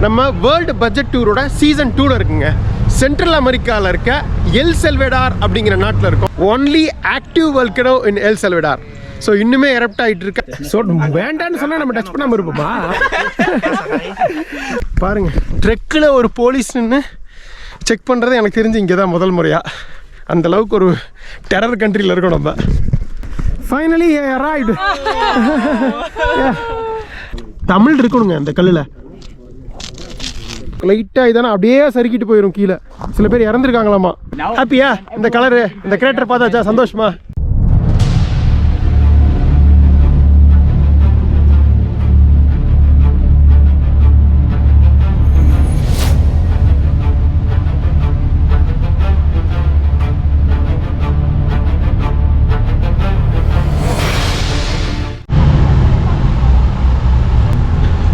நம்ம world budget டூரோட season 2ல இருக்குங்க. சென்ட்ரல் அமெரிக்காவில் இருக்க எல் செல்வடார் அப்படிங்கிற நாட்டில் இருக்கும். Only active volcano in El Salvador. So இன்னுமே எரப்ட் ஆகிட்டு இருக்க. ஸோ வேண்டான்னு சொன்னால் நம்ம டச் பண்ணாமல் இருப்போமா? பாருங்க, ட்ரெக்கில் ஒரு போலீஸ் நின்று செக் பண்ணுறது எனக்கு தெரிஞ்சு இங்கே தான் முதல் முறையாக. அந்தளவுக்கு ஒரு டெரர் கண்ட்ரியில் இருக்கோம் நம்ம. Finally arrived. தமிழ் இருக்கணுங்க அந்த கல்லில். லைட்டாக இதானே அப்படியே சறுக்கிட்டு போயிடும் கீழே. சில பேர் இறந்துருக்காங்களாமா. ஹாப்பியா? இந்த கலரு, இந்த கிரேட்டர் பார்த்தாச்சா? சந்தோஷமா?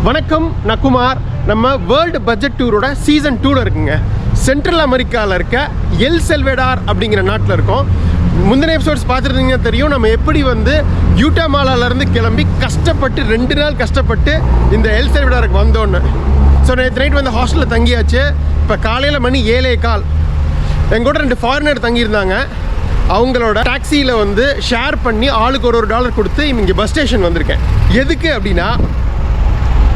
வணக்கம், நான் குமார். நம்ம வேர்ல்டு பட்ஜெட் டூரோட சீசன் 2ல இருக்குங்க. சென்ட்ரல் அமெரிக்காவில் இருக்க எல் செல்வடார் அப்படிங்கிற நாட்டில் இருக்கோம். முந்தின எபிசோட்ஸ் பார்த்துருந்தீங்கன்னா தெரியும், நம்ம எப்படி வந்து யூட்டமாலாலேருந்து கிளம்பி கஷ்டப்பட்டு 2 நாள் கஷ்டப்பட்டு இந்த எல் செல்வடாருக்கு வந்தோன்னு. ஸோ நேற்று நைட் வந்து ஹாஸ்டலில் தங்கியாச்சு. இப்போ காலையில் மணி 7:15. எங்கூட 2 ஃபாரினர் தங்கியிருந்தாங்க. அவங்களோட டாக்ஸியில் வந்து ஷேர் பண்ணி ஆளுக்கு ஒரு $1 கொடுத்து இங்கே பஸ் ஸ்டேஷன் வந்திருக்கேன். எதுக்கு அப்படின்னா,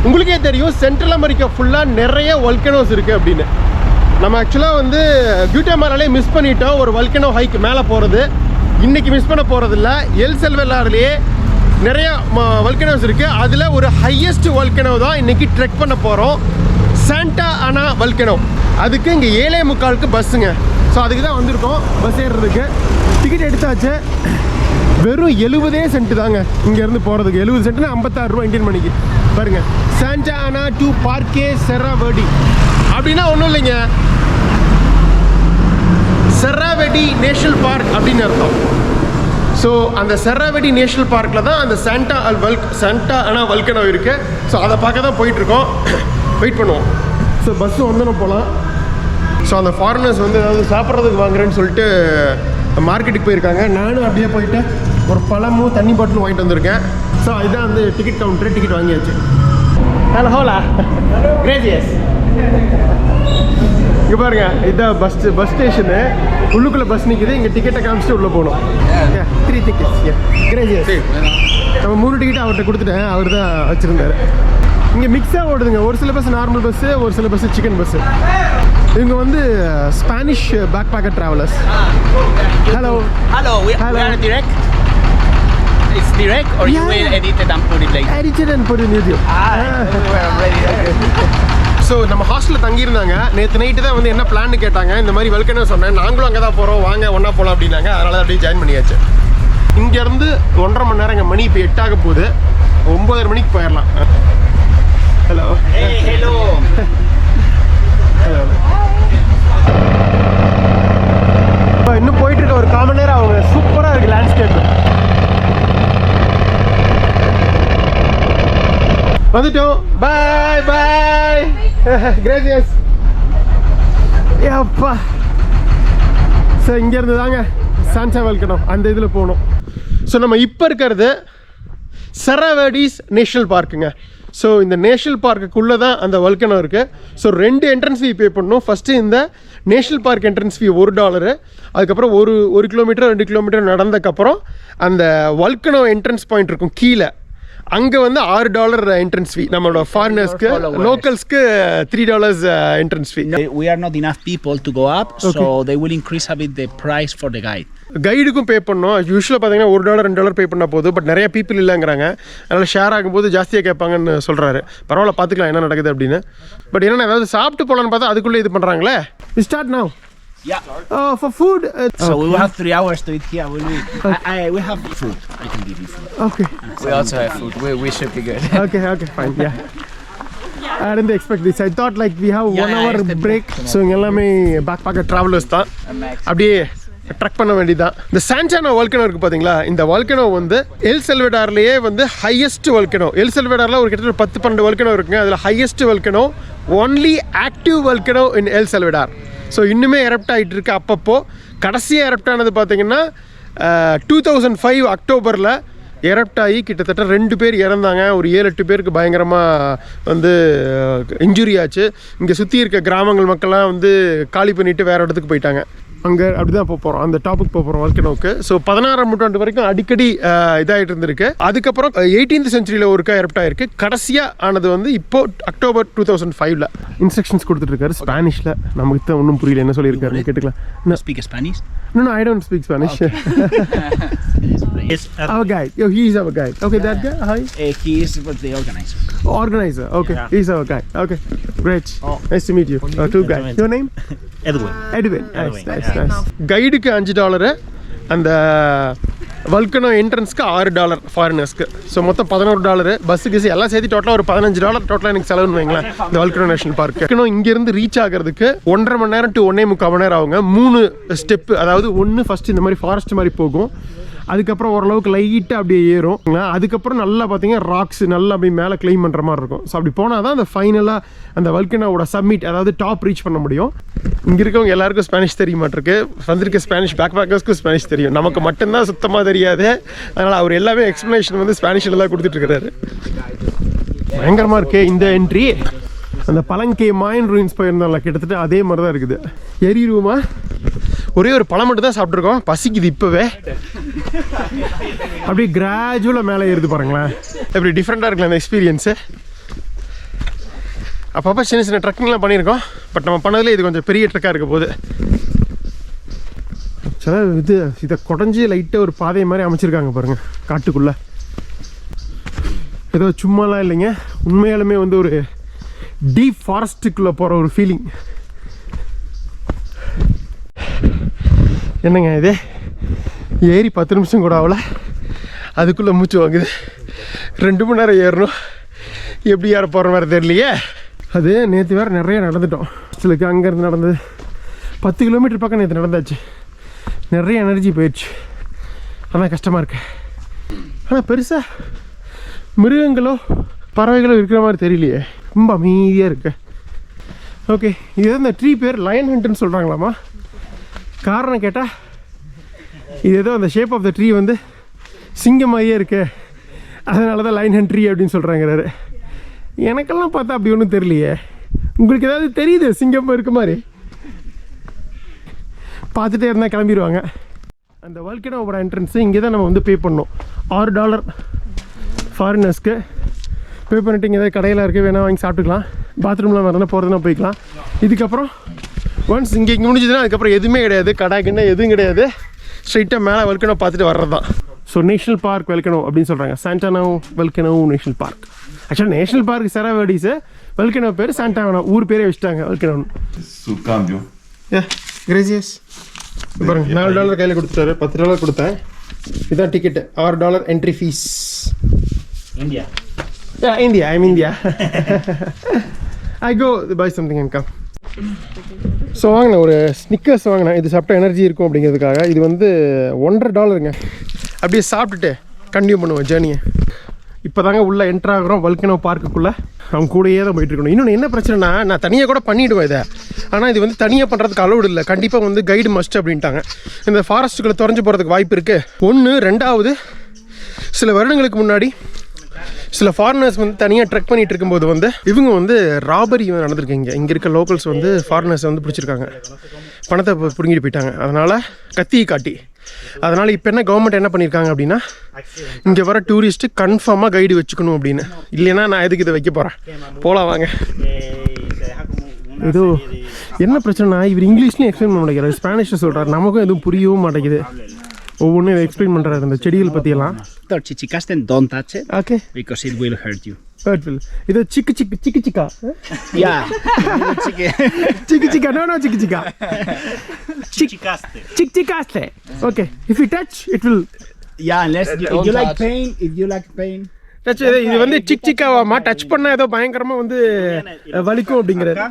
உங்களுக்கே தெரியும் சென்ட்ரல் அமெரிக்கா ஃபுல்லாக நிறைய வல்கனோஸ் இருக்குது அப்படின்னு. நம்ம ஆக்சுவலாக வந்து குவாட்டமாலாலே மிஸ் பண்ணிட்டோம் ஒரு வல்கனோ ஹைக் மேலே போகிறது. இன்றைக்கி மிஸ் பண்ண போகிறதில்ல. எல் செல்வடார்லேயே நிறைய வல்கனோஸ் இருக்குது. அதில் ஒரு ஹையஸ்ட் வல்கனோ தான் இன்றைக்கி ட்ரெக் பண்ண போகிறோம், சாண்டா அனா வல்கனோ. அதுக்கு இங்கே 7:45 பஸ்ஸுங்க. ஸோ அதுக்கு தான் வந்திருக்கோம் பஸ் ஏறுறதுக்கு. டிக்கெட் எடுத்தாச்சு. வெறும் 70 சென்ட் தாங்க இங்கேருந்து போகிறதுக்கு. 70 சென்ட்னா 56 ரூபா இந்தியன் மணிக்கு. பாருங்க, சாண்டா அனா டு பார்க்கே செர்ராவெடி அப்படின்னா ஒன்றும் இல்லைங்க, செர்ராவெடி நேஷனல் பார்க் அப்படின்னு அர்த்தம். ஸோ அந்த செர்ராவெடி நேஷனல் பார்க்கில் தான் அந்த சாண்டா அனா வல்கனோ இருக்குது. ஸோ அதை பார்க்க தான் போயிட்டுருக்கோம். வெயிட் பண்ணுவோம். ஸோ பஸ்ஸு வந்து நம்ம போகலாம். ஸோ அந்த ஃபாரினர்ஸ் வந்து ஏதாவது சாப்பிட்றதுக்கு வாங்குறேன்னு சொல்லிட்டு மார்க்கெட்டுக்கு போயிருக்காங்க. நானும் அப்படியே போயிட்டு ஒரு பழமும் தண்ணி பாட்டிலும் வாங்கிட்டு வந்திருக்கேன். ஸோ இதுதான் வந்து டிக்கெட் கவுண்டரு. டிக்கெட் வாங்கியாச்சு. ஹலோ ஹோலா கிரேசியஸ். இங்கே பாருங்க, இதுதான் பஸ் ஸ்டேஷனு. உள்ளுக்குள்ளே பஸ் நிற்கிது. இங்கே டிக்கெட்டை காமிச்சிட்டு உள்ளே போகணும். 3 tickets. கிரேசியஸ். நம்ம 3 டிக்கெட் அவர்கிட்ட கொடுத்துட்டேன். அவர் தான் வச்சுருந்தார். இங்கே மிக்ஸாக ஓடுதுங்க. ஒரு சில பஸ் நார்மல் பஸ்ஸு, ஒரு சில பஸ்ஸு சிக்கன் பஸ்ஸு. இவங்க வந்து Spanish backpacker travellers. Hello Hello, we are direct. It's direct or you will edit it and put it later? Edit it and put it in YouTube. We are ready. So நம்ம ஹாஸ்டலில் தங்கியிருந்தாங்க. நேற்று night தான் வந்து என்ன பிளான்னு கேட்டாங்க. இந்த மாதிரி volcano சொன்னேன். நாங்களும் அங்கே தான் போகிறோம், வாங்க ஒன்றா போகலாம் அப்படின்னாங்க. அதனால அப்படியே ஜாயின் பண்ணியாச்சு. இங்கேருந்து 1.5 மணி நேரம். மணி இப்போ 8 ஆக போகுது. 9:30 மணிக்கு போயிடலாம். ஹலோ. Hello. ஹலோ. இப்போ இன்னும் போயிட்டு இருக்க ஒரு 1/4 மணி நேரம் அவங்க. சூப்பராக இருக்குது லேண்ட்ஸ்கேப். வந்துட்டோம். பாய் பாய். கிரேசியஸ். அப்பா. ஸோ இங்கேருந்து தாங்க சாண்டா வல்கனோ அந்த இதில் போகணும். ஸோ நம்ம இப்போ இருக்கிறது செர்ராவெடிஸ் நேஷ்னல் பார்க்குங்க. ஸோ இந்த நேஷ்னல் பார்க்குள்ளே தான் அந்த வல்கனோ இருக்குது. ஸோ 2 என்ட்ரன்ஸ் ஃபீ பே பண்ணணும். ஃபஸ்ட்டு இந்த நேஷ்னல் பார்க் என்ட்ரன்ஸ் ஃபீ $1. அதுக்கப்புறம் ஒரு கிலோமீட்டர் 2 கிலோமீட்டர் நடந்ததுக்கப்புறம் அந்த வல்கனோ என்ட்ரன்ஸ் பாயிண்ட் இருக்கும் கீழே. அங்கே வந்து $6 என்ட்ரன்ஸ் ஃபீ. நம்மளோட ஃபாரினர்ஸ்க்கு, லோக்கல்ஸ்க்கு $3 entrance fee. We are not enough people to go up, so they will increase a bit the price for the guide. கைடுக்கும் பே பண்ணோம். யூஸ்வலாக பார்த்தீங்கன்னா $1 $2 பே பண்ணால் போதும். பட் நிறைய பீப்புள் இல்லைங்கிறாங்க. அதனால் ஷேர் ஆகும்போது ஜாஸ்தியாக கேட்பாங்கன்னு சொல்கிறாரு. பரவாயில்ல, பார்த்துக்கலாம் என்ன நடக்குது அப்படின்னு. பட் என்னென்ன ஏதாவது சாப்பிட்டு போகலான்னு பார்த்தா அதுக்குள்ளே இது பண்ணுறாங்களே. We start now. Yeah. For food. So we will have 3 hours to eat here. We have food. I can give you food. Okay. We also have food. We should be good. Okay, fine. Yeah. I didn't expect this. I thought like we have 1 hour break. So இங்க எல்லாமே backpacker travelers தான். அப்படியே drug பண்ண வேண்டியதான். இந்த Santa அனா volcano இருக்குது பார்த்தீங்களா, இந்த வல்கனோ வந்து எல் செல்வடார்லேயே வந்து ஹையஸ்ட் வல்கனோ. எல் செல்வடாரில் ஒரு கிட்டத்தட்ட 10-12 வல்கனோ இருக்குங்க. அதில் highest volcano, only active volcano in El Salvador. So இன்னுமே எரப்ட் ஆகிட்டு இருக்கு. அப்பப்போ கடைசியாக எரப்ட் ஆனது பார்த்தீங்கன்னா 2005 அக்டோபரில் எரப்ட் ஆகி கிட்டத்தட்ட 2 பேர் இறந்தாங்க, ஒரு 7-8 பேருக்கு பயங்கரமாக வந்து இன்ஜுரி ஆச்சு. இங்கே சுற்றி இருக்க கிராமங்கள் மக்கள்லாம் வந்து காலி பண்ணிவிட்டு வேறு இடத்துக்கு போயிட்டாங்க. அங்கே அப்படி தான் போகிறோம், அந்த டாபிக் போகிறோம் வல்கனோவுக்கு. ஸோ 16ஆம் நூற்றாண்டு வரைக்கும் அடிக்கடி இதாகிட்டு இருந்திருக்கு. அதுக்கப்புறம் 18th சென்ச்சுரியில் ஒருக்கா எரப்ட் ஆகிருக்கு. கடைசியாக ஆனது வந்து இப்போது அக்டோபர் 2005. இன்ஸ்ட்ரக்ஷன்ஸ் கொடுத்துட்ருக்காரு ஸ்பானிஷில். நமக்கு தான் ஒன்றும் புரியல என்ன சொல்லியிருக்காரு கேட்டுக்கலாம். Speak Spanish? No, I don't speak Spanish. Yes, our guide. Yo, he is our guide. Okay, that guy. Hi. he is the organizer. Organizer. Okay, Yeah. he's our guide. Okay, great. Nice to meet you. Two guys. Your name? Edwin. Edwin. Nice. கைடுக்கு $5, அந்த volcano என்ட்ரன்ஸ்க்கு $6 ஃபாரினர்ஸ்க்கு. So மொத்தம் $11. பஸ்ஸுக்கு எல்லாம் சேர்த்து டோட்டலாக ஒரு $15 டோட்டலாக எனக்கு செலவுன்னு வைங்களேன் இந்த வல்கனோ நேஷனல் பார்க். வல்கனோ இங்கேருந்து ரீச் ஆகிறதுக்கு 1.5 மணி நேரம் to 1.25 மணி நேரம் ஆகுங்க. 3 ஸ்டெப்பு, அதாவது ஒன்று ஃபஸ்ட்டு இந்த மாதிரி ஃபாரஸ்ட் மாதிரி போகும், அதுக்கப்புறம் ஓரளவுக்கு லைட்டாக அப்படியே ஏறும், அதுக்கப்புறம் நல்லா பார்த்தீங்கன்னா ராக்ஸ் நல்லா அப்படி மேலே கிளைம் பண்ணுற மாதிரி இருக்கும். ஸோ அப்படி போனால் தான் அந்த ஃபைனலாக அந்த வல்கனோவோட சம்மிட், அதாவது டாப் ரீச் பண்ண முடியும். இங்கே இருக்கவங்க எல்லாருக்கும் ஸ்பானிஷ் தெரிய மாட்டிருக்கு. வந்திருக்க ஸ்பானிஷ் பேக் பேக்கர்ஸ்க்கும் ஸ்பானிஷ் தெரியும், நமக்கு மட்டும்தான் சுத்தமாக தெரியாது. அதனால் அவர் எல்லாமே எக்ஸ்ப்ளனேஷன் வந்து ஸ்பானிஷில் தான் கொடுத்துட்ருக்கிறாரு. பயங்கரமாக இருக்கே இந்த என்ட்ரி. அந்த பழங்கே மாயன் ரூயின்ஸ் போயிருந்தோம்ல, கிட்டத்தட்ட அதே மாதிரி தான் இருக்குது. ஏறிடுவோமா? ஒரே ஒரு பழம் மட்டும் தான் சாப்பிட்ருக்கோம், பசிக்குது இப்போவே. அப்படியே கிராஜுவலாக மேலே ஏறுது பாருங்களேன், எப்படி டிஃப்ரெண்ட்டாக இருக்குல்ல அந்த எக்ஸ்பீரியன்ஸு. அப்பப்போ சின்ன சின்ன ட்ரக்கிங்லாம் பண்ணியிருக்கோம், பட் நம்ம பண்ணதில் இது கொஞ்சம் பெரிய ட்ரக்காக இருக்க போகுது. சில இதை குடஞ்சி லைட்டாக ஒரு பாதை மாதிரி அமைச்சிருக்காங்க பாருங்கள் காட்டுக்குள்ளே. ஏதோ சும்மாலாம் இல்லைங்க, உண்மையாலுமே வந்து ஒரு டீப் ஃபாரஸ்ட்டுக்குள்ளே போகிற ஒரு ஃபீலிங். என்னங்க இது, ஏறி 10 நிமிஷம் கூட ஆகல, அதுக்குள்ளே மூச்சு வாங்குது. 2 மணி நேரம் ஏறணும், எப்படி ஏற போகிற மாதிரி தெரியலையே. அது நேற்று வேறு நிறைய நடந்துட்டோம். சிலருக்கு அங்கேருந்து நடந்தது 10 கிலோமீட்டர் பக்கம் நேற்று நடந்தாச்சு. நிறைய எனர்ஜி போயிடுச்சு, ஆனால் கஷ்டமாக இருக்கு. ஆனால் பெருசாக மிருகங்களோ பறவைகளோ இருக்கிற மாதிரி தெரியலையே, ரொம்ப அமைதியாக இருக்கு. ஓகே, இது இந்த ட்ரீ பேர் லயன் ஹண்ட்னு சொல்கிறாங்களாமா. காரணம் கேட்டால் இது ஏதோ அந்த ஷேப் ஆஃப் த ட்ரீ வந்து சிங்கம் மாதிரியே இருக்கு, அதனால தான் லைன் ஹண்ட் ட்ரீ அப்படின்னு சொல்கிறாங்கிறாரு. எனக்கெல்லாம் பார்த்தா அப்படி ஒன்றும் தெரியலையே. உங்களுக்கு ஏதாவது தெரியுது சிங்கம் இருக்க மாதிரி? பார்த்துட்டே இருந்தால் கிளம்பிடுவாங்க. அந்த வல்கனோவோட என்ட்ரன்ஸு இங்கே தான் நம்ம வந்து பே பண்ணோம். $6 ஃபாரினர்ஸ்க்கு பே பண்ணிட்டு இங்கே ஏதாவது கடையில் இருக்குது வேணால் வாங்கி சாப்பிட்டுக்கலாம். பாத்ரூம்லாம் வரணும் போகிறதுனா போய்க்கலாம். இதுக்கப்புறம் ஒன்ஸ் இங்கே முடிஞ்சதுன்னா அதுக்கப்புறம் எதுவுமே கிடையாது, கடாக்குன்னா எதுவும் கிடையாது. ஸ்ட்ரைட்டாக மேலே வல்கனோ பார்த்துட்டு வர்றது தான். ஸோ நேஷ்னல் பார்க் வல்கனோ அப்படின்னு சொல்கிறாங்க, சாண்டானா வல்கனோ நேஷ்னல் பார்க். ஆக்சுவலாக நேஷ்னல் பார்க் செராவடிஸு, வல்கனோ பேர் சாண்டானா, ஊர் பேரே வச்சுட்டாங்க வல்கனோன்னு. கிரேசியஸ் பாருங்க, $4 கையில் கொடுத்துட்டாரு, $10 கொடுத்தேன். இதுதான் ticket, $6 entry fees. India. Yeah, India. I'm India. I go buy something and come. So வாங்கினேன் ஒரு ஸ்னிக்கர்ஸ் வாங்கினேன். இது சாப்பிட்டா எனர்ஜி இருக்கும் அப்படிங்கிறதுக்காக. இது வந்து $1.50ங்க. அப்படியே சாப்பிட்டுட்டு கண்டினியூ பண்ணுவேன் ஜேர்னியை. இப்போ தாங்க உள்ளே என்ட்ராகிறோம் வல்கனோ பார்க்குள்ளே. அவங்க கூடயே தான் போயிட்டுருக்கணும். இன்னொன்று என்ன பிரச்சனைனா, நான் தனியாக கூட பண்ணிவிடுவேன் இதை, ஆனால் இது வந்து தனியாக பண்ணுறதுக்கு அலோடு இல்லை. கண்டிப்பாக வந்து கைடு மஸ்ட் அப்படின்ட்டாங்க. இந்த ஃபாரஸ்ட்டுக்குள்ளே தொலைஞ்சு போகிறதுக்கு வாய்ப்பு இருக்குது. 1. 2வது, சில வருடங்களுக்கு முன்னாடி சில ஃபாரினர்ஸ் வந்து தனியாக ட்ரெக் பண்ணிகிட்டு இருக்கும்போது வந்து இவங்க வந்து ராபரி நடந்திருக்கீங்க. இங்கே இருக்க லோக்கல்ஸ் வந்து ஃபாரினர்ஸை வந்து பிடிச்சிருக்காங்க, பணத்தை பிடுங்கிட்டு போயிட்டாங்க. அதனால் கத்தியை காட்டி, அதனால் இப்போ என்ன கவர்மெண்ட் என்ன பண்ணியிருக்காங்க அப்படின்னா, இங்கே வர டூரிஸ்ட்டு கன்ஃபார்மாக கைடு வச்சுக்கணும் அப்படின்னு. இல்லைன்னா நான் எதுக்கு இதை வைக்க போகிறேன், போகலாம் வாங்க. ஏதோ என்ன பிரச்சனைனா, இவர் இங்கிலீஷ்லேயும் எக்ஸ்பிளைன் பண்ண மாட்டேங்கிறார், ஸ்பானிஷில் சொல்கிறார். நமக்கும் எதுவும் புரியவும் மாட்டேங்குது. ஒவ்வொன்றும் இதை எக்ஸ்பிளைன் பண்ணுறாரு இந்த செடிகள் பற்றியெல்லாம். Chichikasten, don't touch it. Okay. Because it will hurt you. Hurtful. இது சிக்கா. Yeah. Chica. No, chica. Chichikaste. Chichikaste. Okay. If you touch, it will. Yeah, unless if you like pain, touch இது வந்து சிக்காவாமா, touch பண்ணா ஏதோ பயங்கரமா வந்து வலிக்கும் அப்படிங்கிறாரு.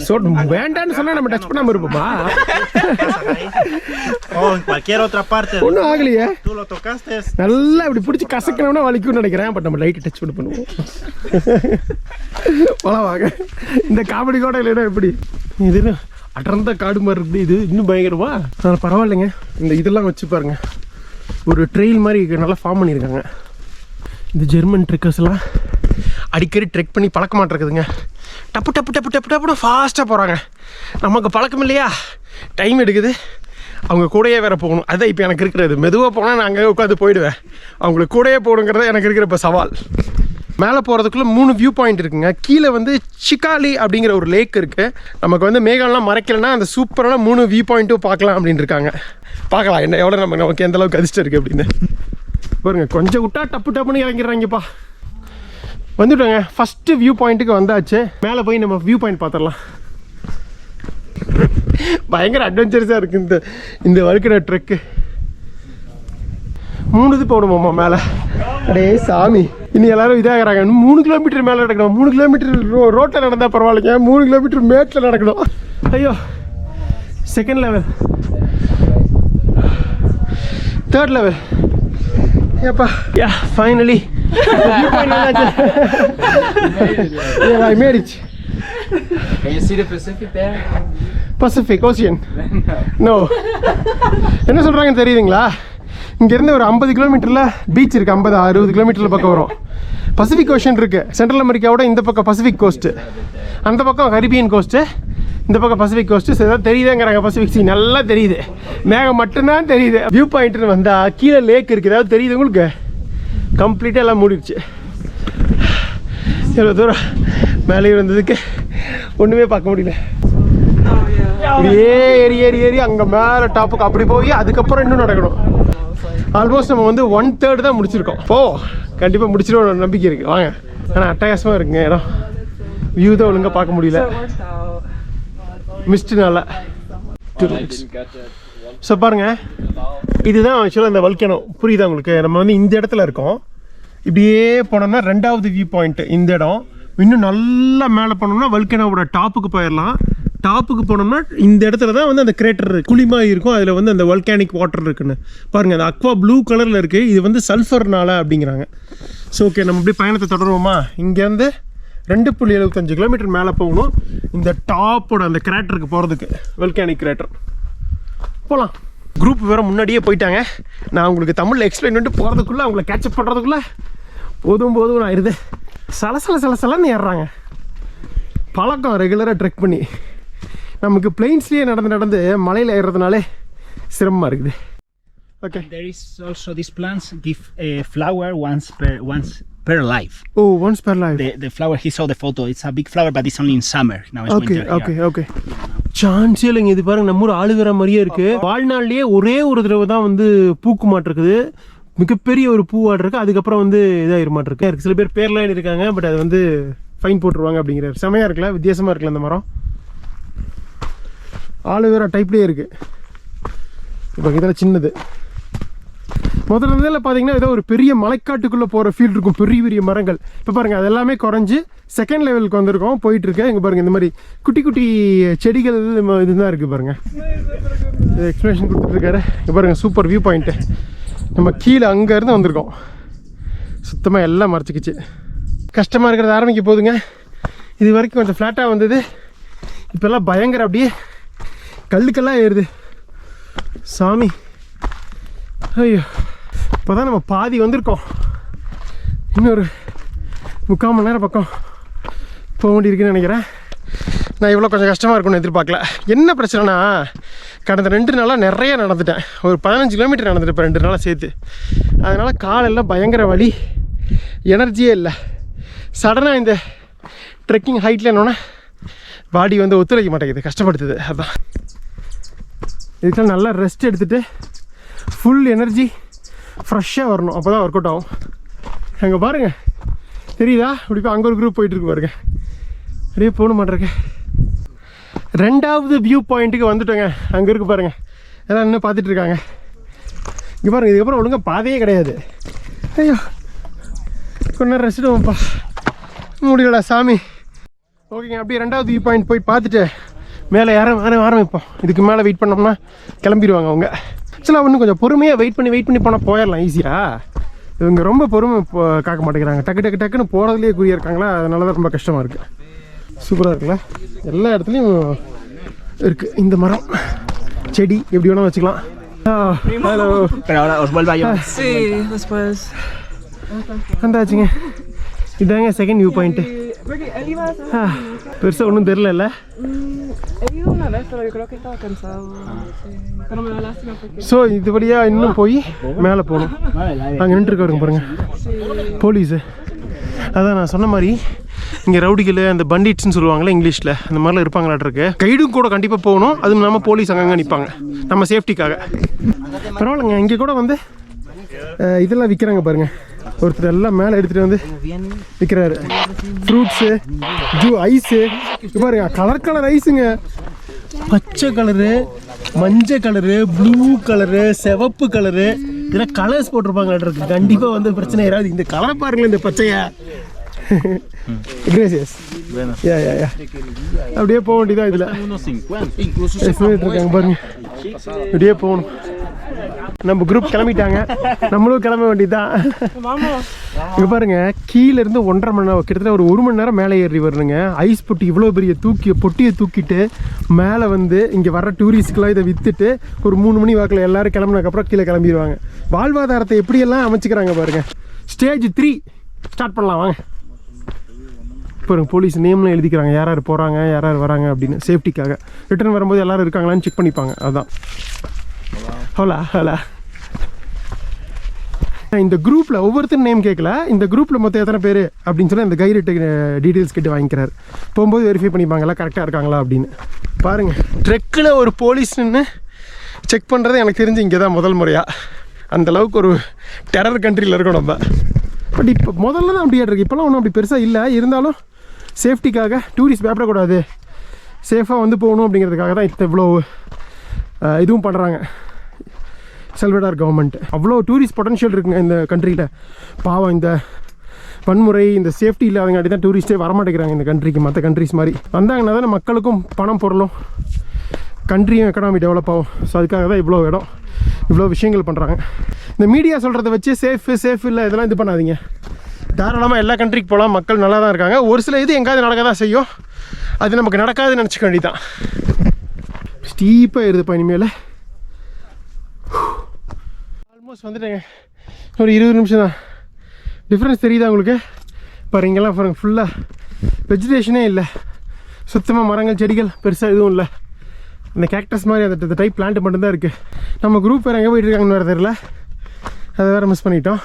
So வேண்டான்னு சொன்னா நம்ம டச் பண்ணாம இருப்போமா? ஒன்றும் ஆகலையே, நல்லா இப்படி பிடிச்சி கசக்கணும்னா வலிக்கும்னு நினைக்கிறேன். பட் நம்ம லைட்டு டச் பண்ணி பண்ணுவோம். வாங்க, இந்த காமெடி கூட இல்லைன்னா எப்படி? இது அடர்ந்த காடு மாதிரி இருக்குது. இது இன்னும் பயங்கரமா. அதனால் பரவாயில்லைங்க, இந்த இதெல்லாம் வச்சு பாருங்க, ஒரு ட்ரெயில் மாதிரி நல்லா ஃபார்ம் பண்ணியிருக்காங்க. இந்த ஜெர்மன் ட்ரெக்கர்ஸ்லாம் அடிக்கடி ட்ரெக் பண்ணி பழக்கமாட்டு இருக்குதுங்க. டப்பு டப்பு டப்பு டப்பு டப்புன்னு ஃபாஸ்ட்டாக போகிறாங்க. நமக்கு பழக்கம் இல்லையா, டைம் எடுக்குது. அவங்க கூடயே வேறு போகணும். அதுதான் இப்போ எனக்கு இருக்கிறது. மெதுவாக போனால் நான் அங்கே உட்காந்து போயிடுவேன். அவங்களுக்கு கூடயே போகணுங்கிறத எனக்கு இருக்கிற இப்போ சவால். மேலே போகிறதுக்குள்ளே 3 வியூ பாயிண்ட் இருக்குங்க. கீழே வந்து சிக்காலி அப்படிங்கிற ஒரு லேக் இருக்குது. நமக்கு வந்து மேகம்லாம் மறைக்கலைன்னா அந்த சூப்பரான 3 வியூ பாயிண்ட்டும் பார்க்கலாம் அப்படின்னு இருக்காங்க. பார்க்கலாம் என்ன எவ்வளோ நமக்கு எந்த அளவுக்கு அதிர்ஷ்டம் இருக்குது அப்படின்னு. பாருங்க, கொஞ்சம் விட்டா டப்பு டப்புன்னு இறங்கிடுறாங்கப்பா. வந்துவிட்டாங்க, ஃபஸ்ட்டு வியூ பாயிண்ட்டுக்கு வந்தாச்சு. மேலே போய் நம்ம வியூ பாயிண்ட் பார்த்துடலாம். பயங்கர அட்வென்ச்சர்ஸாக இருக்குது இந்த வழுக்கிற ட்ரெக்கு. 3 இது போகணுமாம்மா மேலே. அடே சாமி, இனி எல்லாரும் இதாகிறாங்க. 3 கிலோமீட்டர் மேலே நடக்கணும். 3 கிலோமீட்டர் ரோட்டில் நடந்தால் பரவாயில்லைங்க, 3 கிலோமீட்டர் மேட்டில் நடக்கணும். ஐயோ, செகண்ட் லெவல், தேர்ட் லெவல். ஏப்பா, yeah finally I made it. Can you see the Pacific there? Pacific Ocean. No. என்ன சொல்கிறாங்கன்னு தெரியுதுங்களா? இங்கேருந்து ஒரு 50 கிலோமீட்டரில் பீச் இருக்குது. 50-60 கிலோமீட்டரில் பக்கம் வரும். பசிபிக் ஓஷன் இருக்குது. சென்ட்ரல் அமெரிக்காவோட இந்த பக்கம் பசிபிக் கோஸ்ட்டு, அந்த பக்கம் கரிபியன் கோஸ்ட்டு, இந்த பக்கம் பசிபிக் கோஸ்ட்டு. ஸோ ஏதாவது தெரியுதுங்கிறாங்க. பசிபிக் சி நல்லா தெரியுது, மேகம் மட்டும்தான் தெரியுது. வியூ பாயிண்ட்டுன்னு வந்தால் கீழே லேக் இருக்குது. ஏதாவது தெரியுது உங்களுக்கு? கம்ப்ளீட்டாக எல்லாம் மூடிடுச்சு. எவ்வளோ தூரம் மேலே வந்ததுக்கு ஒன்றுமே பார்க்க முடியல. அப்படியே ஏறி ஏறி ஏறி அங்கே மேலே டாப்புக்கு அப்படி போய் அதுக்கப்புறம் இன்னும் நடக்கணும். ஆல்மோஸ்ட் நம்ம வந்து 1/3 தான் முடிச்சிருக்கோம். கண்டிப்பாக முடிச்சிருவோம் நம்பிக்கை இருக்குது. வாங்க. ஆனால் அட்டகாசமாக இருக்குங்க இடம். வியூ தான் ஒழுங்காக பார்க்க முடியல, மிஸ்ட்னால. ஸோ பாருங்க, இதுதான் ஆக்சுவலாக இந்த வல்கேனோ. புரியுதா உங்களுக்கு? நம்ம வந்து இந்த இடத்துல இருக்கோம். இப்படியே போனோம்னா 2வது வியூ பாயிண்ட் இந்த இடம். இன்னும் நல்லா மேலே போனோம்னா வல்கேனோவோட டாப்புக்கு போயிடலாம். டாப்புக்கு போனோம்னா இந்த இடத்துல தான் வந்து அந்த கிரேட்டர் குழிமாக இருக்கும். அதில் வந்து அந்த வல்கானிக் வாட்டர் இருக்குன்னு பாருங்கள். அந்த அக்வா ப்ளூ கலரில் இருக்குது. இது வந்து சல்ஃபர்னால அப்படிங்கிறாங்க. ஸோ ஓகே, நம்ம இப்படி பயணத்தை தொடருவோமா? இங்கேருந்து 2.75 கிலோமீட்டர் மேலே போகணும் இந்த டாப்போட அந்த கிரேட்டருக்கு போகிறதுக்கு. வல்கானிக் கிரேட்டர் போகலாம். குரூப் வேறு முன்னாடியே போயிட்டாங்க. நான் உங்களுக்கு தமிழில் எக்ஸ்பிளைன் பண்ணிட்டு போகிறதுக்குள்ளே அவங்கள கேட்சப் பண்ணுறதுக்குள்ளே போதும் நான் இருது. சலன்னு ஏறுறாங்க. பழக்கம் ரெகுலராக ட்ரெக் பண்ணி. நமக்கு பிளெயின்ஸ்லேயே நடந்து மலையில் ஏறுறதுனாலே சிரமமாக இருக்குது. Okay. There is also these plants give a flower once per life. Oh, once per life. The flower, he saw the photo. It's a big flower, but it's only in summer. Now it's winter. Okay. சான்ஸே இல்லைங்க. இது பாருங்க, நம்ம ஊர் ஆளுவேரா மாதிரியே இருக்கு. வாழ்நாள்லயே ஒரே ஒரு தடவை தான் வந்து பூக்கு மாட்டிருக்குது. மிகப்பெரிய ஒரு பூவாடு இருக்கு. அதுக்கப்புறம் வந்து இதாகிரு மாட்டிருக்கு. சில பேர் பேர்லாம் இருக்காங்க, பட் அது வந்து ஃபைன் போட்டுருவாங்க அப்படிங்கிறாரு. செமையா இருக்குல்ல, வித்தியாசமா இருக்குல்ல இந்த மரம். ஆளுவேரா டைப்லேயே இருக்கு. இப்போ இதெல்லாம் சின்னது. முதல்ல இதில் பார்த்தீங்கன்னா ஏதோ ஒரு பெரிய மலைக்காட்டுக்குள்ளே போகிற ஃபீல்டு இருக்கும். பெரிய மரங்கள். இப்போ பாருங்கள், அது எல்லாமே குறைஞ்சி செகண்ட் லெவலுக்கு வந்திருக்கோம், போயிட்டுருக்கு. இங்கே பாருங்கள், இந்த மாதிரி குட்டி குட்டி செடிகள் இதுதான் இருக்குது பாருங்கள். இது எக்ஸ்ப்ளனேஷன் கொடுத்துட்ருக்காரு. இங்கே பாருங்கள், சூப்பர் வியூ பாயிண்ட்டு. நம்ம கீழே அங்கேருந்து வந்திருக்கோம். சுத்தமாக எல்லாம் மறைச்சிக்கிச்சு. கஷ்டமாக இருக்கிறது ஆரம்பிக்க போகுதுங்க. இது வரைக்கும் கொஞ்சம் ஃப்ளாட்டாக வந்தது. இப்போல்லாம் பயங்கர அப்படியே கல்லுக்கெல்லாம் ஏறுது. சாமி, ஐயோ, இப்போ தான் நம்ம பாதி வந்திருக்கோம். இன்னொரு 3/4 மணி நேரம் பக்கம் போக வேண்டியிருக்குன்னு நினைக்கிறேன். நான் இவ்வளோ கொஞ்சம் கஷ்டமாக இருக்கும்னு எதிர்பார்க்கல. என்ன பிரச்சனைனா, கடந்த 2 நாளாக நிறைய நடந்துட்டேன். ஒரு 15 கிலோமீட்டர் நடந்துட்டு 2 நாளாக சேர்த்து. அதனால் காலெல்லாம் பயங்கர வலி, எனர்ஜியே இல்லை. சடனாக இந்த ட்ரெக்கிங் ஹைட்டில் என்னோன்னா பாடி வந்து ஒத்துழைக்க மாட்டேங்குது, கஷ்டப்படுத்துது. அதுதான் இதுக்கெல்லாம் நல்லா ரெஸ்ட் எடுத்துகிட்டு ஃபுல் எனர்ஜி ஃப்ரெஷ்ஷாக வரணும். அப்போ தான் ஒர்க் அவுட் ஆகும். அங்கே பாருங்கள், தெரியுதா? இப்படி அங்கே ஒரு குரூப் போயிட்டுருக்கு பாருங்க. அப்படியே போக மாட்டேருக்கு. 2வது வியூ பாயிண்ட்டுக்கு வந்துட்டோங்க. அங்கே இருக்கு பாருங்கள், எல்லாம் இன்னும் பார்த்துட்டு இருக்காங்க. இங்கே பாருங்கள், இதுக்கப்புறம் ஒழுங்காக பாதையே கிடையாது. ஐயோ, கொஞ்ச நேரம் ரெஸ்ட் எடுப்போம்ப்பா, முடியலடா சாமி. ஓகேங்க, அப்படியே 2வது வியூ பாயிண்ட் போய் பார்த்துட்டு மேலே ஆரம்பிப்போம். இதுக்கு மேலே வெயிட் பண்ணோம்னா கிளம்பிடுவாங்க அவங்க. ஆக்சுவலாக இன்னும் கொஞ்சம் பொறுமையாக வெயிட் பண்ணி போனால் போயிடலாம் ஈஸியாக. இவங்க ரொம்ப பொறுமை காக்க மாட்டேங்கிறாங்க. டக்குன்னு போகிறதுலேயே குறியாக இருக்காங்களா, அதனால தான் ரொம்ப கஷ்டமாக இருக்குது. சூப்பராக இருக்குல்ல, எல்லா இடத்துலையும் இருக்குது இந்த மரம் செடி. எப்படி வேணால் வச்சுக்கலாம். Hello. Pero ahora os vuelvo a yo. Sí, después. வந்தாச்சுங்க. இதாங்க செகண்ட் வியூ பாயிண்ட்டு. பெருசாக ஒன்றும் தெரில. ஸோ இது வழியாக இன்னும் போய் மேலே போகணும். அங்கே நின்றுருக்காருங்க பாருங்க போலீஸு. அதான் நான் சொன்ன மாதிரி இங்கே ரவுடிகள் அந்த பண்டிட்ஸ்ன்னு சொல்லுவாங்களே இங்கிலீஷில், அந்த மாதிரிலாம் இருப்பாங்களாட்டிருக்கு. கைடும் கூட கண்டிப்பாக போகணும். அதுவும் இல்லாமல் போலீஸ் அங்கங்கே நிற்பாங்க நம்ம சேஃப்டிக்காக. பரவாயில்லைங்க. இங்கே கூட வந்து இதெல்லாம் விற்கிறாங்க பாருங்கள். ஒருத்தர் எல்லாம் மேலே எடுத்துகிட்டு வந்து விற்கிறாரு. ஃப்ரூட்ஸு, ஐஸு பாருங்க. கலர் கலர் ஐஸுங்க. பச்சை கலரு, மஞ்சள் கலரு, ப்ளூ கலரு, சிவப்பு கலரு, இதெல்லாம் கலர்ஸ் போட்டிருப்பாங்களாட்டிருக்கு. கண்டிப்பாக வந்து பிரச்சனை ஏறாது. இந்த கலரை பாருங்களேன், இந்த பச்சையா. கிரேசியஸ். அப்படியே போக வேண்டியதான். இதில் இருக்காங்க பாருங்க. அப்படியே போகணும். நம்ம குரூப் கிளம்பிட்டாங்க, நம்மளும் கிளம்ப வேண்டியதுதான். இங்கே பாருங்க, கீழே இருந்து 1.5 மணி நேரம், கிட்டத்தட்ட ஒரு 1 மணி நேரம் மேலே ஏறி வரணுங்க. ஐஸ் பொட்டி இவ்வளோ பெரிய பொட்டியை தூக்கிட்டு மேலே வந்து இங்கே வர டூரிஸ்ட்கெலாம் இதை விற்றுட்டு ஒரு 3 மணி வாக்கில் எல்லோரும் கிளம்புனதுக்கப்புறம் கீழே கிளம்பிடுவாங்க. வாழ்வாதாரத்தை எப்படியெல்லாம் அமைச்சிக்கிறாங்க பாருங்க. ஸ்டேஜ் 3 ஸ்டார்ட் பண்ணலாம் வாங்க. பாருங்க, போலீஸ் நேம்லாம் எழுதிக்கிறாங்க, யார் யார் போகிறாங்க, யார் யார் வராங்க அப்படின்னு, சேஃப்டிக்காக. ரிட்டர்ன் வரும்போது எல்லோரும் இருக்காங்களான்னு செக் பண்ணிப்பாங்க. அதுதான். ஹலா ஹலா. இந்த குரூப்பில் ஒவ்வொருத்தரும் நேம் கேட்கல. இந்த குரூப்பில் மொத்தம் எத்தனை பேர் அப்படின்னு சொல்லி அந்த கைடு டீட்டெயில்ஸ் கேட்டு வாங்கிக்கிறாரு. போகும்போது வெரிஃபை பண்ணிப்பாங்களா கரெக்டாக இருக்காங்களா அப்படின்னு. பாருங்கள், ட்ரெக்கில் ஒரு போலீஸ்ன்னு செக் பண்ணுறது எனக்கு தெரிஞ்சு இங்கே தான் முதல் முறையாக. அந்தளவுக்கு ஒரு டெரர் கண்ட்ரியில் இருக்கணும் நம்ம. பட் இப்போ முதல்ல தான் அப்படியே இருக்குது. இப்போலாம் ஒன்றும் அப்படி பெருசாக இல்லை. இருந்தாலும் சேஃப்டிக்காக டூரிஸ்ட் பயப்படக்கூடாது, சேஃபாக வந்து போகணும் அப்படிங்கிறதுக்காக தான் இவ்வளோ இதுவும் பண்ணுறாங்க சல்வடார் கவர்மெண்ட். அவ்வளோ டூரிஸ்ட் பொட்டன்ஷியல் இருக்குங்க இந்த கண்ட்ரியில். பாவம், இந்த வன்முறை, இந்த சேஃப்டி இல்லாதங்காட்டி தான் டூரிஸ்ட்டே வரமாட்டேங்கிறாங்க இந்த கண்ட்ரிக்கு. மற்ற கண்ட்ரிஸ் மாதிரி வந்தாங்கன்னா தான் மக்களுக்கும் பணம் பொருளும் கண்ட்ரியும் எக்கனாமி டெவலப் ஆகும். ஸோ அதுக்காக தான் இவ்வளோ விஷயங்கள் பண்ணுறாங்க. இந்த மீடியா சொல்கிறத வச்சு சேஃப் இல்லை இதெல்லாம் இது பண்ணாதீங்க. தாராளமாக எல்லா கண்ட்ரிக்கு போகலாம், மக்கள் நல்லா தான் இருக்காங்க. ஒரு சில இது எங்காவது நடக்க தான் செய்யும், அது நமக்கு நடக்காதுன்னு நினச்சிக்க வேண்டியதான். ஸ்டீப்பாக இருதுப்பா இனிமேல். ஆல்மோஸ்ட் வந்துட்டேங்க. ஒரு 20 நிமிஷம் தான் டிஃப்ரென்ஸ் தெரியுதா உங்களுக்கு? பாருங்க, இங்கெல்லாம் பாருங்க, ஃபுல்லாக வெஜிடேஷனே இல்லை. சுத்தமாக மரங்கள் செடிகள் பெருசாக எதுவும் இல்லை. அந்த கேக்டஸ் மாதிரி அந்த டைப் பிளான்ட் மட்டும்தான் இருக்குது. நம்ம குரூப் வேறு எங்கே போயிட்டுருக்காங்கன்னு வேறு தெரியல. அதை வேறு மிஸ் பண்ணிட்டோம்.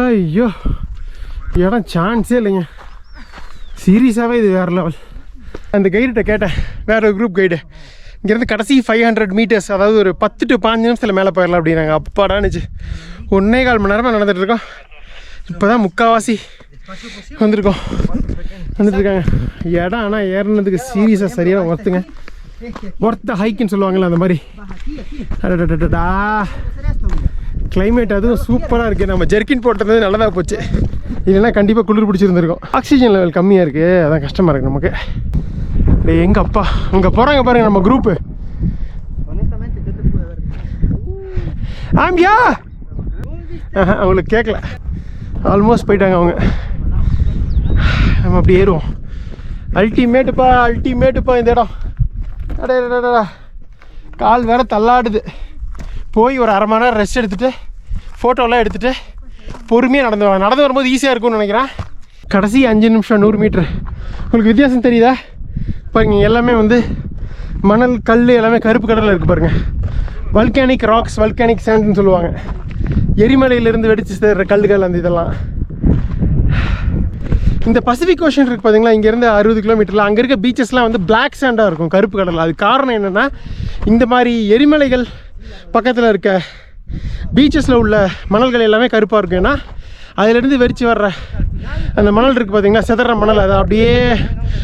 ஐயோ, இடம் சான்ஸே இல்லைங்க. சீரியஸாகவே இது வேறு லெவல். அந்த கைடுகிட்ட கேட்டேன், வேறு ஒரு குரூப் கைடு, இங்கேருந்து கடைசி 500 மீட்டர்ஸ், அதாவது ஒரு 10 to 15 நிமிஷத்தில் மேலே போயிடலாம் அப்படின்னாங்க. அப்பாடானுச்சு. 1.25 மணி நேரமாக நடந்துகிட்ருக்கோம். இப்போ தான் முக்கால்வாசி வந்துட்டுருக்காங்க. இடம் ஆனால் ஏறினதுக்கு சீரியஸாக சரியாக ஒர்த்துங்க. ஒர்த்த ஹைக்குன்னு சொல்லுவாங்கள்ல, அந்த மாதிரி. அடடா, கிளைமேட் அதுவும் சூப்பராக இருக்குது. நம்ம ஜெர்கின் போட்டது நல்லதாக போச்சு, இல்லைன்னா கண்டிப்பாக குளிர் பிடிச்சிருந்துருக்கும். ஆக்சிஜன் லெவல் கம்மியாக இருக்குது, அதான் கஷ்டமாக இருக்குது நமக்கு. எங்கள் அப்பா அங்கே போகிறாங்க பாருங்கள் நம்ம குரூப்பு. ஆம்பியா அவங்களுக்கு கேட்கல, ஆல்மோஸ்ட் போயிட்டாங்க அவங்க. நம்ம அப்படி ஏறுவோம். அல்டிமேட்டுப்பா இந்த இடம். அடடா, கால் வேற தள்ளாடுது. போய் ஒரு 1/2 மணி நேரம் ரெஸ்ட் எடுத்துகிட்டு ஃபோட்டோலாம் எடுத்துகிட்டு பொறுமையாக நடந்து வரும்போது ஈஸியாக இருக்கும்னு நினைக்கிறேன். கடைசி 5 நிமிஷம் 100 மீட்ரு. உங்களுக்கு வித்தியாசம் தெரியுதா பாருங்க? எல்லாமே வந்து மணல், கல் எல்லாமே கருப்பு கடலில் இருக்குது பாருங்கள். வல்கானிக் ராக்ஸ், வல்கானிக் சாண்ட்னு சொல்லுவாங்க. எரிமலையிலேருந்து வெடிச்சு சேர்ற கல்லுகள் அந்த இதெல்லாம். இந்த பசிபிக் ஓஷன் இருக்குது பார்த்தீங்களா, இங்கேருந்து 60 கிலோமீட்டரில் அங்கே இருக்க பீச்சஸ்லாம் வந்து பிளாக் சாண்டாக இருக்கும், கருப்பு கடல். அது காரணம் என்னென்னா, இந்த மாதிரி எரிமலைகள் பக்கத்தில் இருக்க பீச்சஸில் உள்ள மணல்கள் எல்லாமே கருப்பாக இருக்கும். ஏன்னா அதிலேருந்து வெடிச்சு வர்ற அந்த மணல் இருக்குது பார்த்தீங்கன்னா, செதற மணல், அது அப்படியே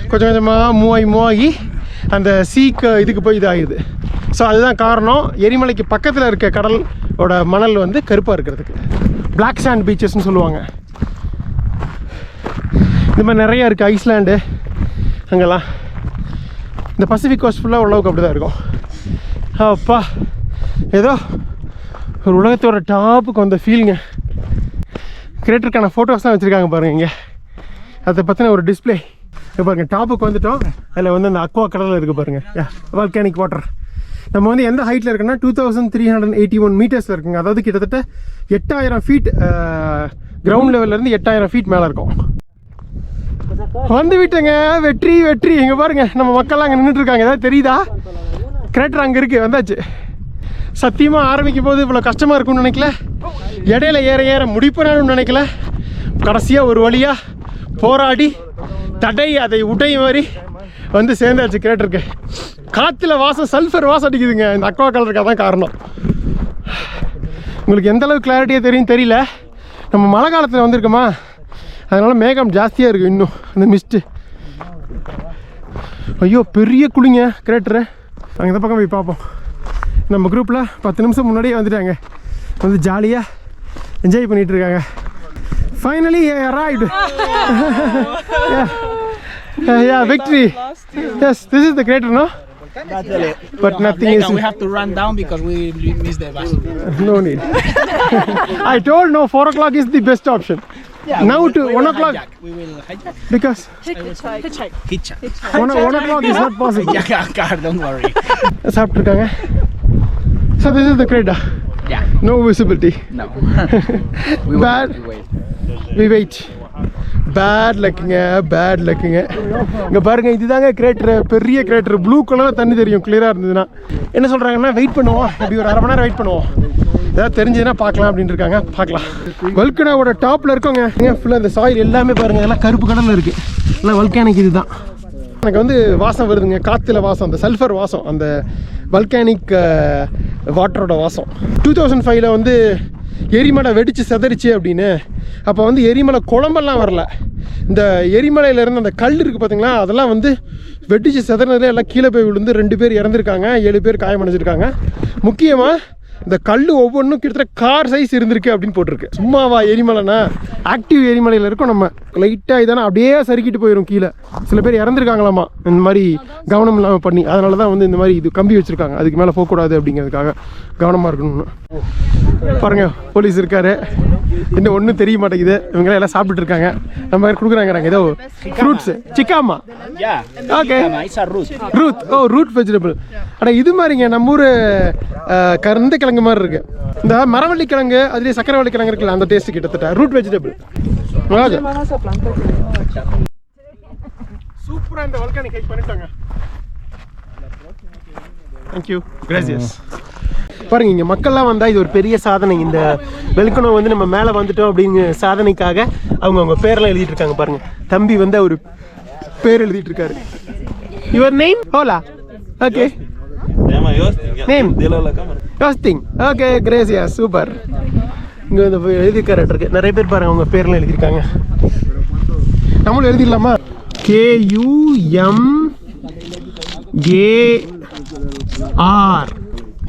கொஞ்சம் கொஞ்சமாக மூவ் ஆகி அந்த சீக்கு இதுக்கு போய் இதாகிடுது. ஸோ அதுதான் காரணம். எரிமலைக்கு பக்கத்தில் இருக்க கடலோட மணல் வந்து கருப்பாக இருக்கிறதுக்கு பிளாக் சாண்ட் பீச்சஸ்ன்னு சொல்லுவாங்க. இந்த மாதிரி நிறையா இருக்குது. ஐஸ்லாண்டு அங்கெல்லாம் இந்த பசிபிக் கோஸ்ட் ஃபுல்லாக ஓரளவுக்கு அப்படி தான் இருக்கும். அப்பா, ஏதோ ஒரு உலகத்தோட டாப்புக்கு வந்த ஃபீலுங்க. கிரியேட்டருக்கான ஃபோட்டோஸ்லாம் வச்சுருக்காங்க பாருங்கள் இங்கே. அதை பற்றின ஒரு டிஸ்பிளே பாருங்கள். டாப்புக்கு வந்துட்டோம். அதில் வந்து அந்த அக்வா கடலில் இருக்குது பாருங்கள், வால்கானிக் வாட்டர். நம்ம வந்து எந்த ஹைட்டில் இருக்குன்னா 2381 மீட்டர்ஸில் இருக்குங்க. அதாவது கிட்டத்தட்ட 8000 ஃபீட் கிரவுண்ட் லெவல்லேருந்து 8000 ஃபீட் மேலே இருக்கும். வந்து விட்டேங்க, வெற்றி வெற்றி. இங்கே பாருங்க, நம்ம மக்கள்லாம் அங்கே நின்றுட்டு இருக்காங்க. ஏதாவது தெரியுதா? கிரேட்டர் அங்கே இருக்குது, வந்தாச்சு. சத்தியமாக ஆரம்பிக்கும் போது இவ்வளோ கஷ்டமாக இருக்கும்னு நினைக்கல. இடையில ஏற ஏற முடிப்பனான்னு நினைக்கல. கடைசியாக ஒரு வழியாக போராடி தடை அதை உடை மாதிரி வந்து சேர்ந்தாச்சு கிரேட்டருக்கு. காற்றுல வாசம், சல்ஃபர் வாசம் அடிக்குதுங்க. இந்த அக்வா கலருக்கு அதான் காரணம். உங்களுக்கு எந்த அளவுக்கு கிளாரிட்டியாக தெரியும் தெரியல. நம்ம மழை காலத்தில் வந்திருக்கோமா, அதனால் மேகம் ஜாஸ்தியாக இருக்குது இன்னும் அந்த மிஸ்ட்டு. ஐயோ பெரிய குளிங்க கிரேட்டரு. அங்கே இந்த பக்கம் போய் பார்ப்போம். நம்ம குரூப்பில் 10 நிமிஷம் முன்னாடியே வந்துட்டாங்க, வந்து ஜாலியாக என்ஜாய் பண்ணிகிட்டு இருக்காங்க. Finally arrived. Yeah, victory. Yes, this is the crater, no? But nothing is. We have to run down because we missed the bus. No need. I told no, 4 o'clock is the best option. Yeah, now to 1 o'clock. We will hijack. Because Hitchhike. 1 o'clock is not possible. Yeah, car, don't worry. சாப்பிட்டுருக்காங்க. So this is the crater. Yeah. No visibility. No. Bad. We wait. Bad லக்குங்க, bad லக்குங்க. இங்கே பாருங்கள், இதுதாங்க greater, பெரிய greater. Blue கலரில் தண்ணி தெரியும் கிளியராக இருந்ததுன்னா. என்ன சொல்கிறாங்கன்னா வெயிட் பண்ணுவோம், அப்படி ஒரு 1/2 மணி நேரம் வெயிட் பண்ணுவோம், ஏதாவது தெரிஞ்சதுன்னா பார்க்கலாம் அப்படின்னு இருக்காங்க. பார்க்கலாம். வல்கனோவோட டாப்பில் இருக்கோங்க. ஃபுல்லாக இந்த சாயில் எல்லாமே பாருங்கள், எல்லாம் கருப்பு கடலில் இருக்குது. எல்லாம் வல்கானிக் இது தான். எனக்கு வந்து வாசம் வருதுங்க, காற்றுல வாசம், அந்த சல்ஃபர் வாசம், அந்த வல்கானிக் வாட்டரோட வாசம். 2005 வந்து எரிமலை வெடித்து செதறிச்சு அப்படின்னு. அப்போ வந்து எரிமலை குழம்பெல்லாம் வரல. இந்த எரிமலையிலேருந்து அந்த கல் இருக்குது பார்த்தீங்களா, அதெல்லாம் வந்து வெடிச்சு செதறினதுல எல்லாம் கீழே போய் விழுந்து 2 பேர் இறந்துருக்காங்க, 7 பேர் காயமடைஞ்சிருக்காங்க. முக்கியமாக இந்த கல் ஒவ்வொன்றும் கிட்டத்தட்ட கார் சைஸ் இருந்திருக்கு அப்படின்னு போட்டிருக்கு. சும்மாவா எரிமலைனா? ஆக்டிவ் எரிமலையில் இருக்கும். நம்ம லைட்டாக இதானே அப்படியே சறுக்கிட்டு போயிடும் கீழே. சில பேர் இறந்துருக்காங்களாமா இந்த மாதிரி கவனம் இல்லாமல் பண்ணி. அதனால தான் வந்து இந்த மாதிரி இது கம்பி வச்சுருக்காங்க, அதுக்கு மேலே போகக்கூடாது அப்படிங்கிறதுக்காக கவனமாக இருக்கணும்னு. பாருங்க, போலீஸ் இருக்காரு. இன்னும் ஒன்றும் தெரிய மாட்டேங்குது. இவங்களாம் எல்லாம் சாப்பிட்டு இருக்காங்க. நம்ம கொடுக்குறாங்க ஏதோ ஃப்ரூட்ஸு. சிக்காமா? Okay, root. Oh, root vegetable. ஆனால் இது மாதிரிங்க நம்ம ஊர் கருந்த கிழங்கு மாதிரி இருக்கு. இந்த மரவள்ளி கிழங்கு, அதுலேயே சக்கரவள்ளி கிழங்கு இருக்குல்ல, அந்த டேஸ்ட் கிட்டத்தட்ட ரூட் வெஜிடபிள். சூப்பராக இந்த வல்கானிக் ஹைக் பண்ணிட்டாங்க. தேங்க்யூ, கிராசியஸ். பாருங்க, இங்கே மக்கள்லாம் வந்தால் இது ஒரு பெரிய சாதனை. இந்த வெல்கனோ வந்து நம்ம மேலே வந்துட்டோம் அப்படிங்கிற சாதனைக்காக அவங்க பேரெல்லாம் எழுதிட்டு இருக்காங்க. பாருங்க, தம்பி வந்து அவர் பேர் எழுதிட்டு இருக்காரு. Your name? ஹோலா. ஓகே, நேம் யோஸ்திங். ஓகே, கிரேசியா, சூப்பர். இங்கே வந்து எழுதியிருக்காரு இருக்கு. நிறைய பேர் பாருங்க, அவங்க பேர்லாம் எழுதியிருக்காங்க. நம்மளும் எழுதிடலாமா? KUMAR.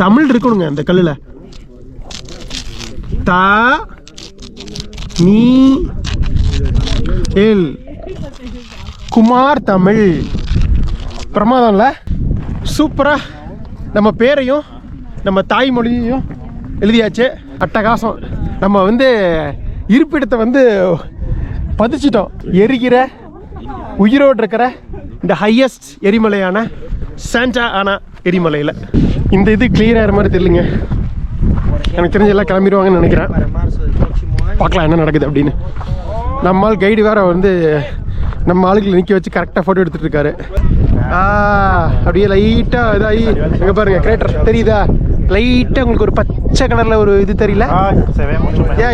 தமிழ் இருக்கணுங்க அந்த கல்லில். தமிழ், குமார் தமிழ். பிரமாதம்ல, சூப்பராக நம்ம பேரையும் நம்ம தாய்மொழியையும் எழுதியாச்சு. அட்டகாசம். நம்ம வந்து இருப்பிடத்தை வந்து பதிச்சிட்டோம். எரிகிற உயிரோடு இருக்கிற இந்த ஹையஸ்ட் எரிமலையான சாண்டா ஆனா எரிமலையில். இந்த இது கிளியர் ஆகிற மாதிரி தெரியலங்க. எனக்கு தெரிஞ்ச எல்லாம் கிளம்பிடுவாங்கன்னு நினைக்கிறேன். பார்க்கலாம் என்ன நடக்குது அப்படின்னு. நம்மால் கைடு வேற வந்து நம்ம ஆளுகளை நிற்க வச்சு கரெக்டாக ஃபோட்டோ எடுத்துகிட்டு இருக்காரு. அப்படியே லைட்டாக இதாகி எங்கே பாருங்கள், கிரேட்டர் தெரியுதா? லைட்டாக உங்களுக்கு ஒரு பச்சை கலரில் ஒரு இது தெரியல?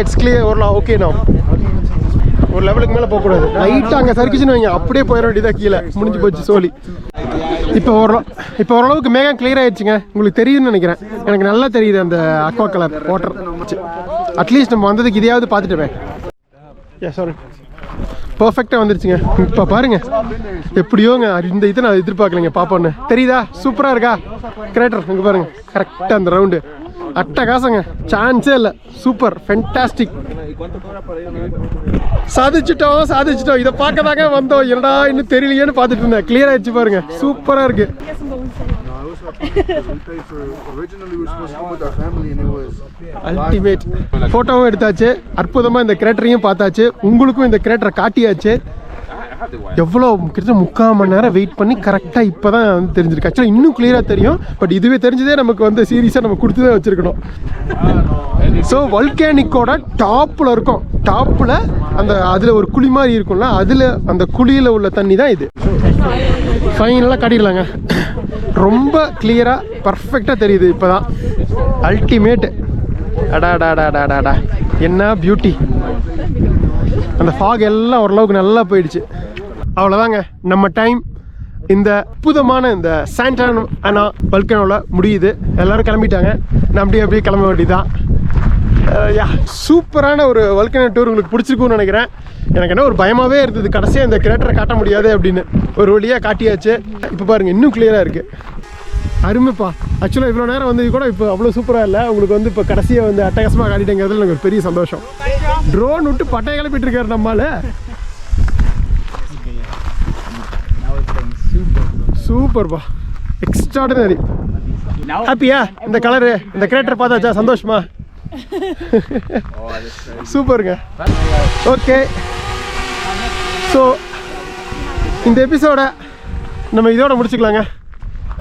It's clear. ஓகே, நான் ஒரு லெவலுக்கு மேலே போகக்கூடாது. லைட்டாக அங்கே சர்க்கிச்சுன்னு வைங்க, அப்படியே போயிட வேண்டியதாக கீழே. முடிஞ்சு போச்சு சோலி. இப்போ ஓரளவுக்கு மேகம் கிளியர் ஆயிடுச்சுங்க. உங்களுக்கு தெரியும்னு நினைக்கிறேன். எனக்கு நல்லா தெரியுது அந்த அக்வா கலர் வாட்டர். அட்லீஸ்ட் நம்ம வந்ததுக்கு இதையாவது பார்த்துட்டுவேன். சாரி, பர்ஃபெக்டாக வந்துருச்சுங்க. இப்போ பாருங்க, எப்படியோங்க இந்த இதை நான் எதிர்பார்க்கலைங்க பார்ப்போன்னு. தெரியுதா? சூப்பராக இருக்கா கிரேட்டர்? இங்கே பாருங்க, கரெக்டாக அந்த ரவுண்டு. அட்டகாசங்க, சான்ஸே இல்லை. Super, fantastic. சாதிச்சிட்டோம். இதை பார்க்க தாங்க வந்தோம். என்னடா இன்னும் தெரியலையேன்னு பார்த்துட்டு இருந்தேன். கிளியர் ஆயிடுச்சு பாருங்க, சூப்பராக இருக்கு. அல்டிமேட். ஃபோட்டோவும் எடுத்தாச்சு, அற்புதமாக இந்த கிரேட்டரையும் பார்த்தாச்சு, உங்களுக்கும் இந்த கிரேட்டரை காட்டியாச்சு. எவ்வளோ கிட்டத்தட்ட 3/4 மணி நேரம் வெயிட் பண்ணி கரெக்டாக இப்போ தான் வந்து தெரிஞ்சிருக்கு. ஆக்சுவலாக இன்னும் கிளியராக தெரியும், பட் இதுவே தெரிஞ்சதே நமக்கு வந்து சீரியஸாக நம்ம கொடுத்து தான் வச்சுருக்கணும். ஸோ வல்கேனிக்கோட டாப்பில் இருக்கும். டாப்பில் அந்த அதில் ஒரு குழி மாதிரி இருக்கும்ல, அதில் அந்த குழியில் உள்ள தண்ணி தான் இது. ஃபைனலாக காட்டிடலாங்க. ரொம்ப கிளியராக பர்ஃபெக்டாக தெரியுது இப்போ தான். அல்டிமேட். அடாடாடாடாடாடா என்ன பியூட்டி. அந்த ஃபாக் எல்லாம் ஓரளவுக்கு நல்லா போயிடுச்சு. அவ்வளோதாங்க நம்ம டைம் இந்த அற்புதமான இந்த சாண்டா வல்கனோவில் முடியுது. எல்லோரும் கிளம்பிட்டாங்க. நான் அப்படியே கிளம்ப வேண்டியதான். சூப்பரான ஒரு வல்கனோ டூர் உங்களுக்கு பிடிச்சிருக்குன்னு நினைக்கிறேன். எனக்கு என்ன ஒரு பயமாகவே இருந்தது கடைசியாக இந்த கிரேட்டரை காட்ட முடியாது அப்படின்னு. ஒரு வழியாக காட்டியாச்சு. இப்போ பாருங்கள் இன்னும் கிளியராக இருக்குது. அருமைப்பா. ஆக்சுவலாக இவ்வளோ நேரம் வந்து கூட இப்போ அவ்வளோ சூப்பராக இல்லை. உங்களுக்கு வந்து இப்போ கடைசியாக வந்து அட்டகாசமாக காட்டிட்டேங்கிறதுல எனக்கு ஒரு பெரிய சந்தோஷம். ட்ரோன் விட்டு பட்டையை கிளப்பிட்டு இருக்காரு நம்மால். சூப்பர்ப்பா, எக்ஸ்ட்ராடினரி. ஹாப்பியா? இந்த கலரு இந்த கிரேட்டர் பார்த்தாச்சா? சந்தோஷமா? சூப்பருங்க. ஓகே, ஸோ இந்த எபிசோட நம்ம இதோட முடிச்சுக்கலாங்க.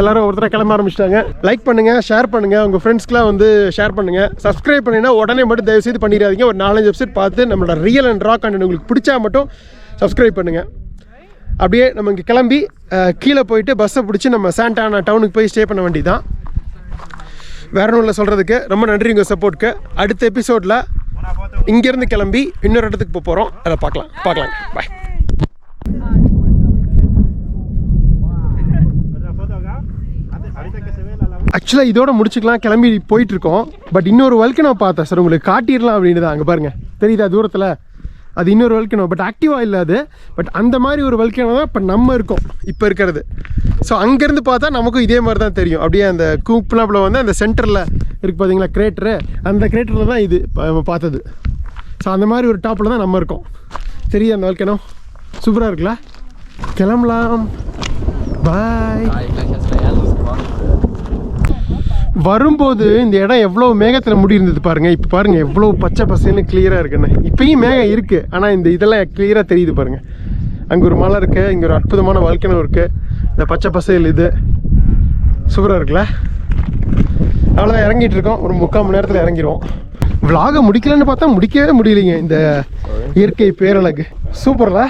எல்லோரும் ஒருத்தர கிளம்ப ஆரம்பிச்சிட்டாங்க. லைக் பண்ணுங்கள், ஷேர் பண்ணுங்கள், உங்கள் ஃப்ரெண்ட்ஸ்க்குலாம் வந்து ஷேர் பண்ணுங்கள். சப்ஸ்கிரைப் பண்ணிங்கன்னா உடனே மட்டும் தயவுசெய்து பண்ணிடாதீங்க. ஒரு 4-5 எபிசோட் பார்த்து நம்மளோட ரியல் அண்ட் ரா கண்டென்ட் உங்களுக்கு பிடிச்சா மட்டும் சப்ஸ்கிரைப் பண்ணுங்கள். அப்படியே நம்ம இங்கே கிளம்பி கீழே போயிட்டு பஸ்ஸை பிடிச்சி நம்ம சாண்டானா டவுனுக்கு போய் ஸ்டே பண்ண வேண்டியதான். வேற ஒன்றும் இல்லை சொல்கிறதுக்கு. ரொம்ப நன்றி உங்கள் சப்போர்ட்டுக்கு. அடுத்த எபிசோடில் இங்கேருந்து கிளம்பி இன்னொரு இடத்துக்கு போக போகிறோம். அதை பார்க்கலாம். பாய். ஆக்சுவலாக இதோட முடிச்சுக்கலாம், கிளம்பி போயிட்டுருக்கோம். பட் இன்னொரு வல்கனோ பார்த்தேன் சார், உங்களுக்கு காட்டிடலாம் அப்படின்னு தான். அங்கே பாருங்கள் தெரியுதா தூரத்தில்? அது இன்னொரு வல்கனோ, பட் ஆக்டிவாக இல்லை அது. பட் அந்த மாதிரி ஒரு வல்கனோ தான் இப்போ நம்ம இருக்கோம், இப்போ இருக்கிறது. ஸோ அங்கேருந்து பார்த்தா நமக்கும் இதே மாதிரி தான் தெரியும். அப்படியே அந்த கூப்பில் வந்து அந்த சென்டரில் இருக்குது பார்த்தீங்களா கிரேட்டரு, அந்த கிரேட்டரில் தான் இது நம்ம பார்த்தது. ஸோ அந்த மாதிரி ஒரு டாப்பில் தான் நம்ம இருக்கோம். தெரியுது அந்த வல்கனோ? சூப்பராக இருக்குல்ல? கிளம்பலாம். பாய். வரும்போது இந்த இடம் எவ்வளோ மேகத்தில் முடி இருந்தது பாருங்கள். இப்போ பாருங்கள் எவ்வளோ பச்சை பசேன்னு கிளியராக இருக்குன்னு. இப்போயும் மேகம் இருக்குது, ஆனால் இந்த இதெல்லாம் கிளியராக தெரியுது பாருங்கள். அங்கே ஒரு மலை இருக்குது, இங்கே ஒரு அற்புதமான வல்கனோ இருக்குது. இந்த பச்சை பசேல் இது சூப்பராக இருக்குல்ல? அவ்வளோதான், இறங்கிட்டு இருக்கோம். ஒரு 3/4 மணி நேரத்தில் இறங்கிடுவோம். விலாகை முடிக்கலன்னு பார்த்தா முடிக்கவே முடியலைங்க. இந்த இயற்கை பேரழகு சூப்பர்ல.